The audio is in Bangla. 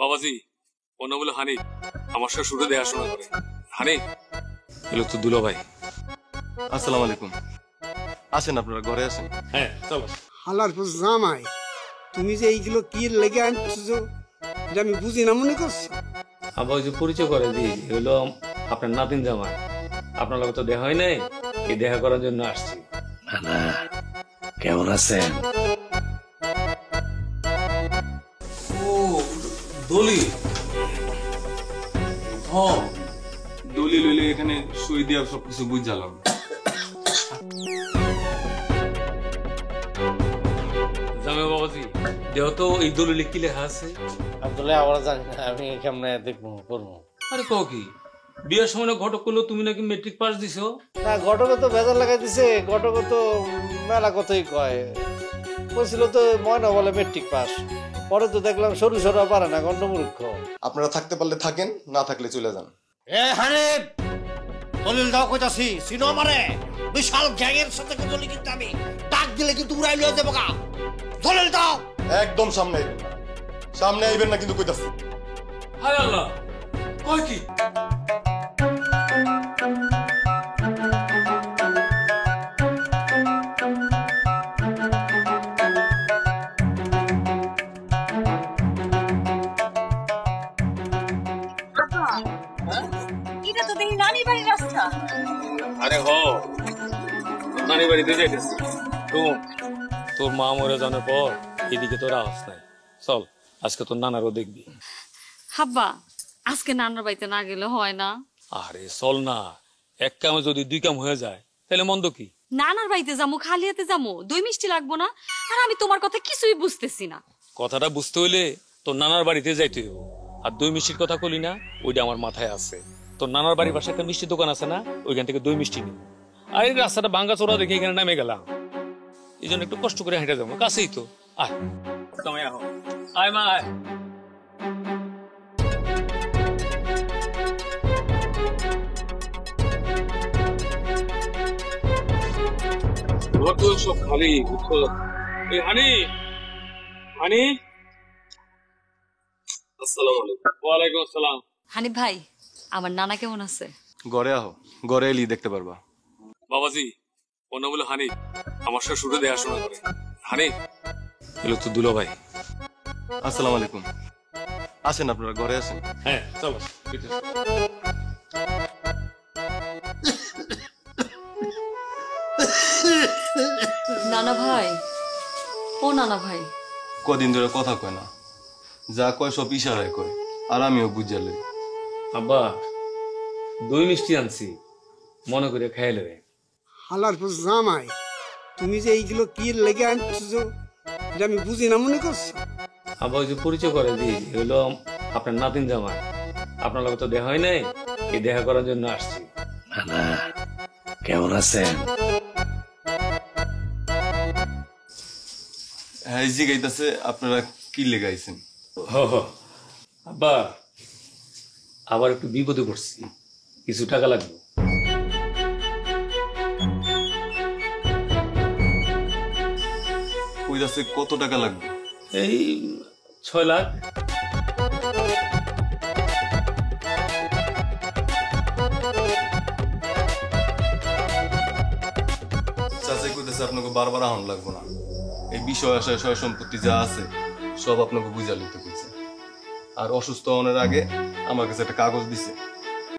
বাবাজি ওর নাম হলো হানি, আমার সাথে শুরু দেখাশোনা করে। হানি এলো তো দুলো ভাই। আসসালামু আলাইকুম। আসেন, আপনারা ঘরে আসেন। হ্যাঁ চলো। হালার পর জামাই, তুমি যে এইগুলো কি লেগে আনছো এটা আমি বুঝি না মনে করছো? আবার ওই যে পরিচয় করে দিই, এগুলো আপনার নাতিন জামাই। আপনার লোক তো দেখা হয় নাই, এই দেখা করার জন্য আসছি। কেমন আছেন? ও দলিল, দলিল হইলে এখানে সই দিয়া সবকিছু বুঝালাম। জামাই বাবাজি দেহ তো এই দলিলে কি লেখা আছে? আসলে আমরা জানি না, আমি কেমনে দেখবো করবো। আরে কও কি, বিয়ের সময় না ঘটক করলো তুমি নাকি মেট্রিক পাস দিছো? না, ঘটকে তো বেজার লাগাই দিছে, ঘটকে তো মেলা কথাই কয়। বলছিল তো ময়না বলে মেট্রিক পাস, পরে তো দেখলাম সরু সরু পারে না, গন্ডমূর্খ। আপনারা থাকতে পারলে থাকেন, না থাকলে চলে যান। এ হানিফ, দলিল দাও কইতাছি, সিনো আমারে বিশাল গ্যাংয়ের সাথে দলিল কিন্তু আমি ডাক দিলে কিন্তু উড়াই লয়ে যাবো গা। দলিল দাও। একদম সামনে আইবেন না, সামনে আইবেন না কিন্তু কইতাছি। হায় আল্লাহ, কয় কি? এটা তো দেখি নানি বাড়ির রাস্তা। আরে নানি বাড়িতে যাইতেছি। তোর মা মরে জানার পর এদিকে তোর আওয়াজ নাই। চল আজকে তোর নানারও দেখবি। হাব্বা, আজকে নানার বাড়িতে না গেলে হয় না? আরে চল না, এক কামে যদি দুই কাম হয়ে যায় তাহলে মন্দ কি? নানার বাড়িতে যাবো, খালি হাতে যাবো, দই মিষ্টি লাগবো না? আর আমি তোমার কথা কিছুই বুঝতেছি না। কথাটা বুঝতে হইলে তোর নানার বাড়িতে যাইতে হইব। আর দই মিষ্টির কথা কলি না, ওইটা আমার মাথায় আছে। তোর নানার বাড়ির পাশে একটা মিষ্টি দোকান আছে না, ওইখান থেকে দই মিষ্টি নিব। আর এই রাস্তাটা ভাঙ্গা চোরা দেখে এখানে নামে গেলাম, এই জন্য একটু কষ্ট করে হেঁটে যাবো, কাছেই তো। আয় তুমি আহ, আয় মা আয়। সব খালি হানি হানি। আসসালামু আলাইকুম। ওয়ালাইকুম আসসালাম। হানিফ ভাই, আমার নানা কেমন আছে? ঘরে আহো, ঘরে এলি দেখতে পারবা। বাবাজি ওর নাম হলো হানি, আমার সাথে শুরু দেখাশোনা করে। হানি এলো তো দুলো ভাই। আসসালামু আলাইকুম। আসেন, আপনারা ঘরে আসেন। হ্যাঁ চলো। নানা ভাই, ও নানা ভাই। কদিন ধরে কথা কয় না, যা কয় সব ইশারায় কয়, আর আমিও বুঝালে। আব্বা দই মিষ্টি আনছি, মনে করে খাই লবে। হালার পর জামাই, তুমি যে এইগুলো কি লেগে আনছো এটা আমি বুঝি না মনে করছো? আব্বা ওই যে পরিচয় করে দিই, এগুলো আপনার নাতিন জামাই। আপনার লোক তো দেখা হয় নাই, এই দেখা করার জন্য আসছি। কেমন আছেন? হ্যাঁ, জি গাইতেছে, আপনারা কি লেগাইছেন? আব্বা আবার একটু বিপদে পড়ছি, কিছু টাকা লাগবে। কইতাছে কত টাকা লাগবে? এই 6 লাখ। চাচাই কইতেছে আপনাকে বারবার আহন লাগবো না, এই বিষয় আশায় সয় সম্পত্তি যা আছে সব আপনাকে বুঝা লিখতে কইছে। আর অসুস্থ হওয়ার আগে আমার কাছে একটা কাগজ দিছে,